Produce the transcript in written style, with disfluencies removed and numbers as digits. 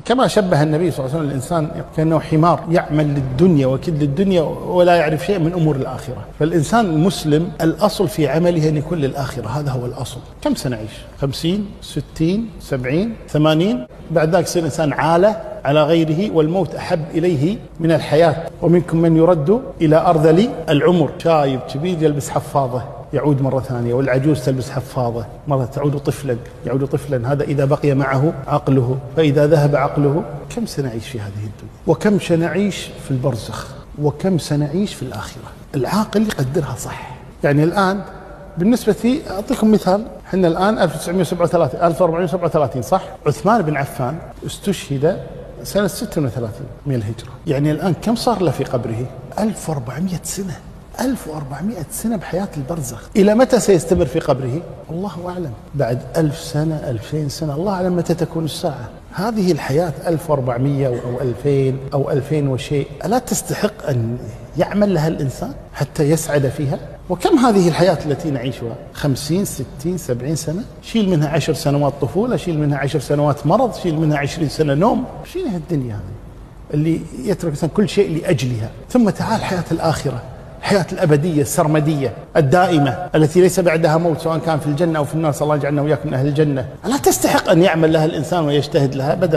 كما شبه النبي صلى الله عليه وسلم الإنسان كأنه حمار يعمل للدنيا وكد للدنيا ولا يعرف شيء من أمور الآخرة. فالإنسان المسلم الأصل في عمله أن يكون للآخرة، هذا هو الأصل. كم سنعيش؟ 50 60 70 80؟ بعد ذلك يصير إنسان عالة على غيره، والموت أحب إليه من الحياة. ومنكم من يرد إلى أرذل العمر، شايب كبير يلبس حفاضة يعود مرة ثانية، والعجوز تلبس حفاضة مرة تعود طفلا، يعود طفلا. هذا إذا بقي معه عقله، فإذا ذهب عقله كم سنعيش في هذه الدنيا، وكم سنعيش في البرزخ، وكم سنعيش في الآخرة. العاقل يقدرها صح. يعني الآن بالنسبة لي أعطيكم مثال، احنا الآن 1937 1437 صح؟ عثمان بن عفان استشهد سنة 36 من الهجرة. يعني الآن كم صار له في قبره؟ 1400 سنة. 1400 سنة بحياة البرزخ. إلى متى سيستمر في قبره؟ الله أعلم. بعد 1000 سنة 2000 سنة، الله أعلم متى تكون الساعة. هذه الحياة 1400 أو 2000 أو 2000 وشيء، ألا تستحق أن يعمل لها الإنسان حتى يسعد فيها؟ وكم هذه الحياة التي نعيشها؟ 50 60 70 سنة. شيل منها 10 سنوات طفولة، شيل منها 10 سنوات مرض، شيل منها 20 سنة نوم. شيل الدنيا هذه اللي يترك الإنسان كل شيء لأجلها. ثم تعال حياة الآخرة، الحياة الأبدية السرمدية الدائمة التي ليس بعدها موت، سواء كان في الجنة أو في النار. صلى الله يجعلنا وإياكم من أهل الجنة. ألا تستحق أن يعمل لها الإنسان ويجتهد لها بدل